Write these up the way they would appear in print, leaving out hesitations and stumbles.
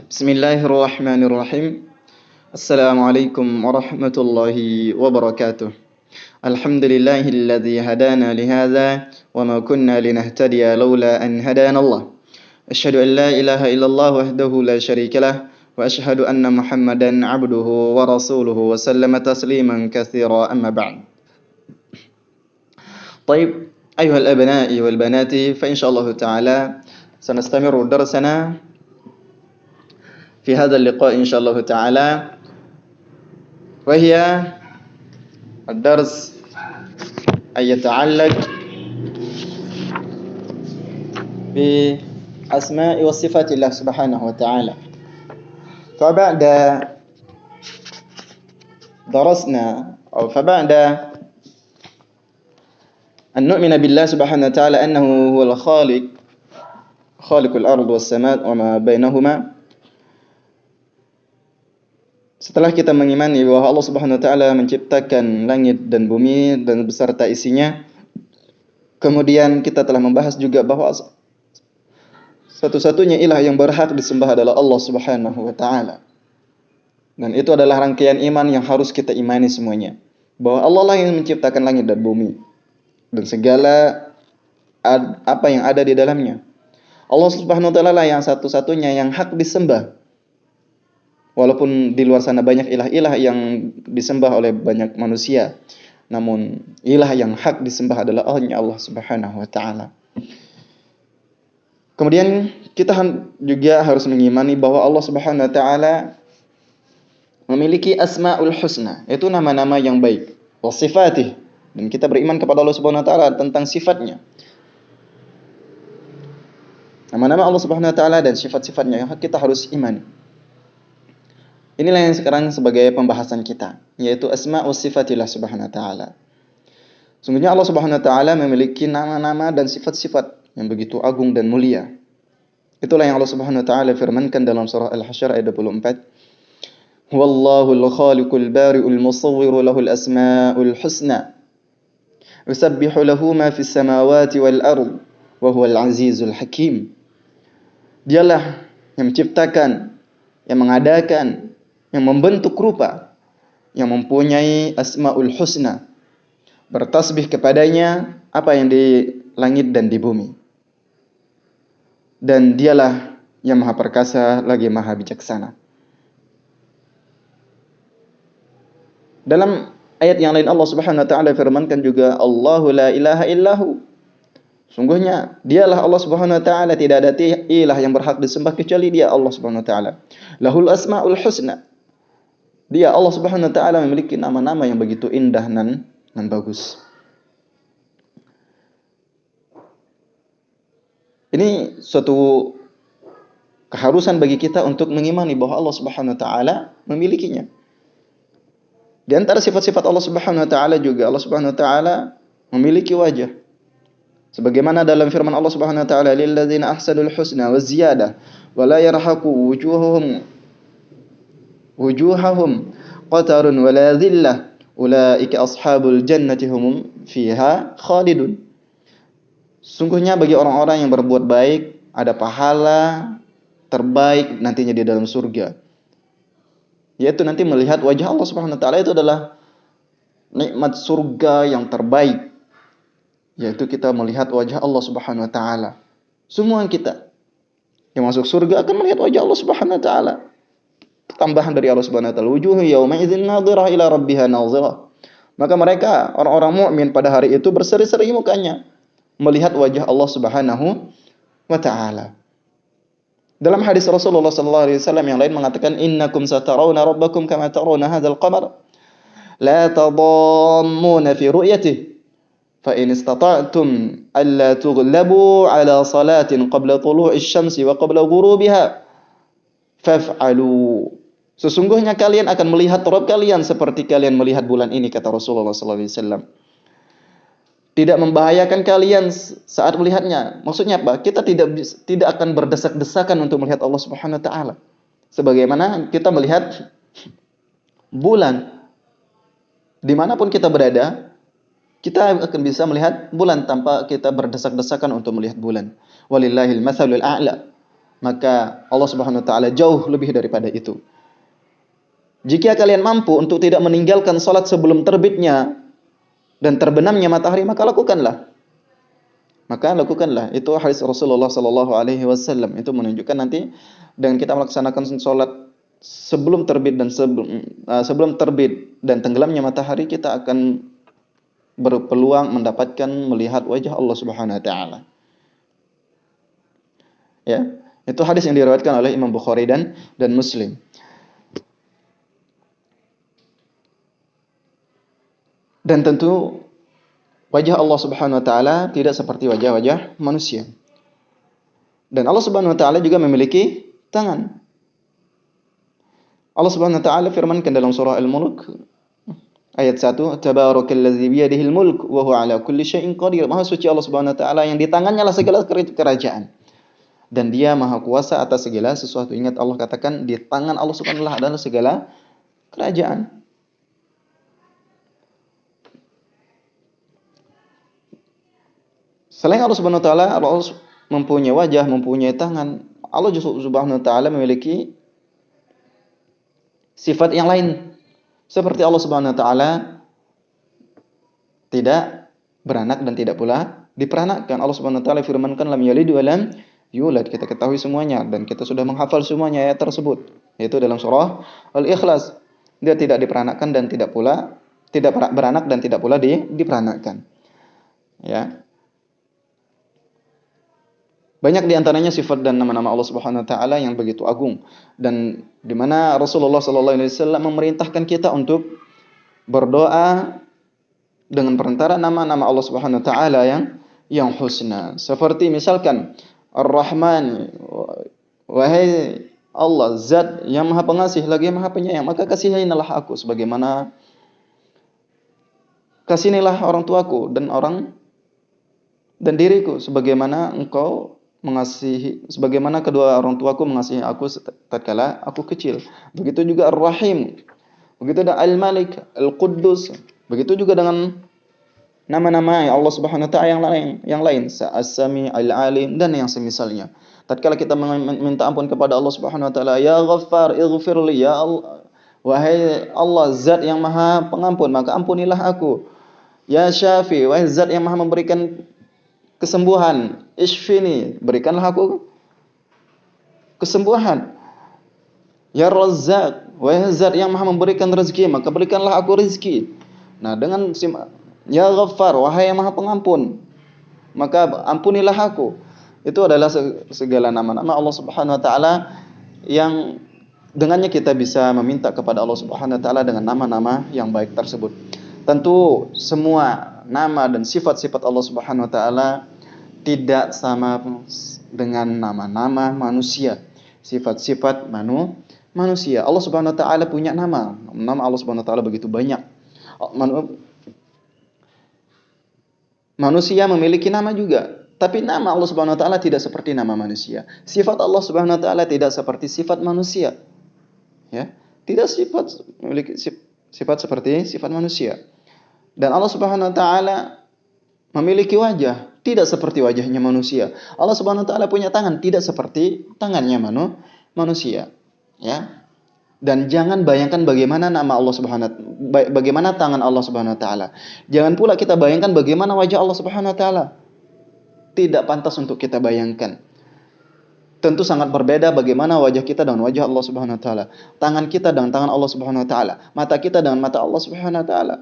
Bismillahirrahmanirrahim. Assalamualaikum warahmatullahi wabarakatuh. Alhamdulillahilladzi hadana lihadza wa ma kunna linahtadiya laula an hadana Allah. Asyhadu an la ilaha illallah wahdahu la syarika lah wa asyhadu anna Muhammadan 'abduhu wa rasuluhu wa sallama tasliman katsira amma ba'd. طيب أيها الأبناء والبنات فإن شاء الله تعالى سنستمر درسنا في هذا اللقاء إن شاء الله تعالى وهي الدرس أن يتعلق بأسماء وصفات الله سبحانه وتعالى. فبعد أن نؤمن بالله سبحانه وتعالى أنه هو الخالق خالق الأرض والسماء وما بينهما. Setelah kita mengimani bahwa Allah Subhanahu wa taala menciptakan langit dan bumi dan beserta isinya, kemudian kita telah membahas juga bahwa satu-satunya ilah yang berhak disembah adalah Allah Subhanahu wa taala. Dan itu adalah rangkaian iman yang harus kita imani semuanya. Bahwa Allah lah yang menciptakan langit dan bumi dan segala apa yang ada di dalamnya. Allah Subhanahu wa taala lah yang satu-satunya yang hak disembah. Walaupun di luar sana banyak ilah-ilah yang disembah oleh banyak manusia, namun ilah yang hak disembah adalah Allah Subhanahu wa taala. Kemudian kita juga harus mengimani bahwa Allah Subhanahu wa taala memiliki asmaul husna, itu nama-nama yang baik, wa sifatih, dan kita beriman kepada Allah Subhanahu wa taala tentang sifatnya. Nama-nama Allah Subhanahu wa taala dan sifat-sifatnya yang kita harus imani. Inilah yang sekarang sebagai pembahasan kita, yaitu asma wa sifatillah subhanahu wa ta'ala. Sungguhnya Allah Subhanahu wa ta'ala memiliki nama-nama dan sifat-sifat yang begitu agung dan mulia. Itulah yang Allah Subhanahu wa ta'ala firmankan dalam surah Al-Hasyr ayat 24. Huwallahul khaliqul bari'ul musawwiru lahul asma'ul husna. Yusabbihu lahu ma fis samawati wal ard wa huwal azizul hakim. Dialah yang menciptakan, yang mengadakan, yang membentuk rupa, yang mempunyai asmaul husna, bertasbih kepadanya apa yang di langit dan di bumi. Dan dialah yang maha perkasa lagi maha bijaksana. Dalam ayat yang lain Allah Subhanahu wa taala firmankan juga, Allahu la ilaha illahu. Sungguhnya dialah Allah Subhanahu wa taala, tidak ada ilah yang berhak disembah kecuali dia, Allah Subhanahu wa taala. Lahul asmaul husna. Dia Allah Subhanahu wa taala memiliki nama-nama yang begitu indah dan bagus. Ini suatu keharusan bagi kita untuk mengimani bahwa Allah Subhanahu wa taala memilikinya. Di antara sifat-sifat Allah Subhanahu wa taala juga Allah Subhanahu wa taala memiliki wajah. Sebagaimana dalam firman Allah Subhanahu wa taala, lil ladzina ahsanul husna wa ziyadah wa la yarhaqu wujuhahum qatarun wa la dhillah ulaika ashabul jannati hum fiha khalidun. Sungguhnya bagi orang-orang yang berbuat baik ada pahala terbaik nantinya di dalam surga, yaitu nanti melihat wajah Allah Subhanahu wa taala. Itu adalah nikmat surga yang terbaik, yaitu kita melihat wajah Allah Subhanahu wa taala. Semua kita yang masuk surga akan melihat wajah Allah Subhanahu wa taala. Tambahan dari Allah Subhanahu wa taala, wujuhu yauma idzin nadhirah ila rabbiha nadhirah. Maka mereka orang-orang mukmin pada hari itu berseri-seri mukanya melihat wajah Allah Subhanahu wa taala. Dalam hadis Rasulullah sallallahu alaihi wasallam yang lain mengatakan, innakum satarawna rabbakum kama tarawna hadzal qamar la tadammuna fi ru'yatihi fa in istata'tum alla tughlabu ala salatin qabla tulu'i asy-syamsi wa qabla ghurubiha faf'alu. Sesungguhnya kalian akan melihat Rabb kalian seperti kalian melihat bulan ini, kata Rasulullah sallallahu alaihi wasallam. Tidak membahayakan kalian saat melihatnya. Maksudnya apa? Kita tidak akan berdesak-desakan untuk melihat Allah Subhanahu wa taala. Sebagaimana kita melihat bulan dimanapun kita berada, kita akan bisa melihat bulan tanpa kita berdesak-desakan untuk melihat bulan. Walillahil matsalul a'la. maka Allah Subhanahu wa taala jauh lebih daripada itu. Jika kalian mampu untuk tidak meninggalkan salat sebelum terbitnya dan terbenamnya matahari, maka lakukanlah. Maka lakukanlah. Itu hadis Rasulullah sallallahu alaihi wasallam. Itu menunjukkan nanti dengan kita melaksanakan salat sebelum terbit dan sebelum terbit dan tenggelamnya matahari, kita akan berpeluang mendapatkan melihat wajah Allah Subhanahu wa taala. Ya, itu hadis yang diriwayatkan oleh Imam Bukhari dan Muslim. Dan tentu wajah Allah Subhanahu wa taala tidak seperti wajah-wajah manusia. Dan Allah Subhanahu wa taala juga memiliki tangan. Allah Subhanahu wa taala firmankan dalam surah Al-Mulk ayat 1, Tabarakalladzi biyadihil mulk wa huwa ala kulli syai'in qadir. Maha suci Allah Subhanahu wa taala yang di tangannya lah segala kerajaan. Dan dia maha kuasa atas segala sesuatu. Ingat Allah katakan di tangan Allah Subhanahu wa taala adalah segala kerajaan. Selain Allah Subhanahu wa taala, Allah mempunyai wajah, mempunyai tangan. Allah Subhanahu wa taala memiliki sifat yang lain. Seperti Allah Subhanahu wa taala tidak beranak dan tidak pula diperanakkan. Allah Subhanahu wa taala firmankan lam yalid wa lam yulad. Kita ketahui semuanya dan kita sudah menghafal semuanya ayat tersebut. Yaitu dalam surah Al-Ikhlas. Dia tidak diperanakkan dan tidak pula tidak beranak dan tidak pula diperanakkan. Ya. Banyak di antaranya sifat dan nama-nama Allah Subhanahu wa taala yang begitu agung dan di mana Rasulullah sallallahu alaihi wasallam memerintahkan kita untuk berdoa dengan perantara nama-nama Allah Subhanahu wa taala yang husna. Seperti misalkan Ar-Rahman, wahai Allah zat yang Maha Pengasih lagi Maha Penyayang, maka kasihilah aku sebagaimana kasihanilah orang tuaku dan diriku sebagaimana engkau mengasihi, sebagaimana kedua orang tuaku mengasihi aku tatkala aku kecil. Begitu juga Ar-Rahim. Begitu ada Al-Malik, Al-Quddus. Begitu juga dengan nama-nama Allah Subhanahu wa taala yang lain, As-Sami, Al-Alim dan yang semisalnya. Tatkala kita meminta ampun kepada Allah Subhanahu wa taala, ya Ghaffar, ighfirli, ya Allah, wahai Allah zat yang Maha Pengampun, maka ampunilah aku. Ya Syafi, wahai zat yang Maha memberikan kesembuhan, Ishfini, berikanlah aku kesembuhan. Ya Razzaq, wahai zat yang Maha memberikan rezeki, maka berikanlah aku rezeki. Nah, dengan Ya Ghaffar, wahai yang Maha Pengampun, maka ampunilah aku. Itu adalah segala nama-nama Allah Subhanahu wa taala yang dengannya kita bisa meminta kepada Allah Subhanahu wa taala dengan nama-nama yang baik tersebut. Tentu semua nama dan sifat-sifat Allah Subhanahu wa taala tidak sama dengan nama-nama manusia. Sifat-sifat manusia. Allah Subhanahu wa taala punya nama. Nama Allah Subhanahu wa taala begitu banyak. Manusia memiliki nama juga, tapi nama Allah Subhanahu wa taala tidak seperti nama manusia. Sifat Allah Subhanahu wa taala tidak seperti sifat manusia. Ya, tidak memiliki sifat seperti sifat manusia. Dan Allah Subhanahu wa taala memiliki wajah, tidak seperti wajahnya manusia. Allah Subhanahu wa taala punya tangan, tidak seperti tangannya manusia. Ya. Dan jangan bayangkan bagaimana nama Allah bagaimana tangan Allah Subhanahu wa taala. Jangan pula kita bayangkan bagaimana wajah Allah Subhanahu wa taala. Tidak pantas untuk kita bayangkan. Tentu sangat berbeda bagaimana wajah kita dengan wajah Allah Subhanahu wa taala. Tangan kita dengan tangan Allah Subhanahu wa taala. Mata kita dengan mata Allah Subhanahu wa taala.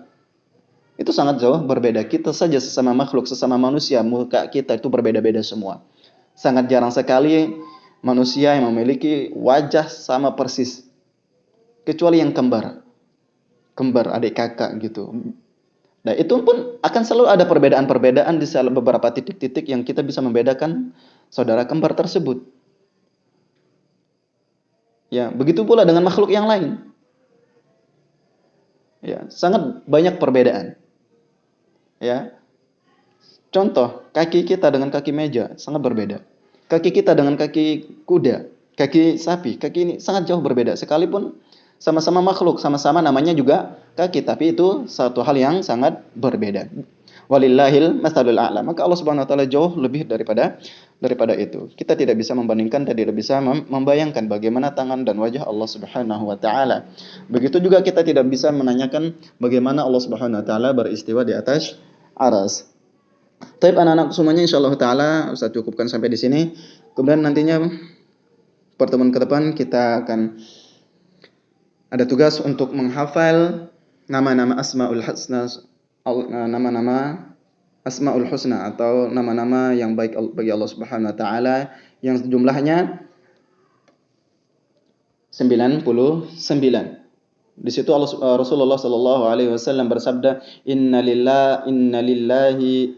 Itu sangat jauh berbeda. Kita saja sesama makhluk, sesama manusia, muka kita itu berbeda-beda semua. Sangat jarang sekali manusia yang memiliki wajah sama persis. Kecuali yang kembar adik kakak gitu. Nah, itu pun akan selalu ada perbedaan-perbedaan di beberapa titik-titik yang kita bisa membedakan saudara kembar tersebut. Ya, begitu pula dengan makhluk yang lain. Ya, sangat banyak perbedaan. Ya. Contoh, kaki kita dengan kaki meja sangat berbeda. Kaki kita dengan kaki kuda, kaki sapi, kaki ini sangat jauh berbeda. Sekalipun sama-sama makhluk, sama-sama namanya juga kaki, tapi itu satu hal yang sangat berbeda. Walillahil masalul a'la. Maka Allah Subhanahu wa taala jauh lebih daripada itu. Kita tidak bisa membandingkan dan tidak bisa membayangkan bagaimana tangan dan wajah Allah Subhanahu wa taala. Begitu juga kita tidak bisa menanyakan bagaimana Allah Subhanahu wa taala beristiwa di atas aras. Taib anak-anak semuanya, insyaallah taala Ustaz cukupkan sampai di sini. Kemudian nantinya pertemuan ke depan kita akan ada tugas untuk menghafal nama-nama Asmaul Husna atau nama-nama yang baik bagi Allah Subhanahu wa taala yang jumlahnya 99. Di situ Rasulullah sallallahu alaihi wasallam bersabda, inna lillahi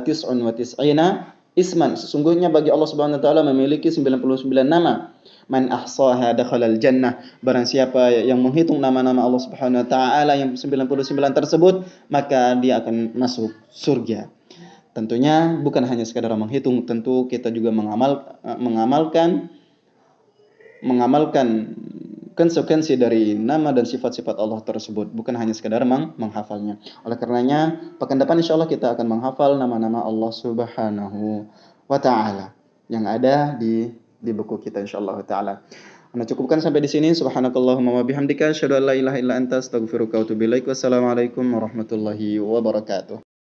tis'un wa tis'ina isman. Sesungguhnya bagi Allah Subhanahu wa taala memiliki 99 nama. Man ahsaha dakhalal jannah. Barang siapa yang menghitung nama-nama Allah Subhanahu wa taala yang 99 tersebut, maka dia akan masuk surga. Tentunya bukan hanya sekadar menghitung, tentu kita juga mengamalkan konsekuensi dari nama dan sifat-sifat Allah tersebut, bukan hanya sekadar menghafalnya. Oleh karenanya, pekan depan insyaallah kita akan menghafal nama-nama Allah Subhanahu wa taala yang ada di buku kita insyaallah taala. Ana cukupkan sampai di sini. Subhanakallahumma wa bihamdika asyhadu an la ilaha illa anta astaghfiruka wa atubu ilaik. Wassalamualaikum warahmatullahi wabarakatuh.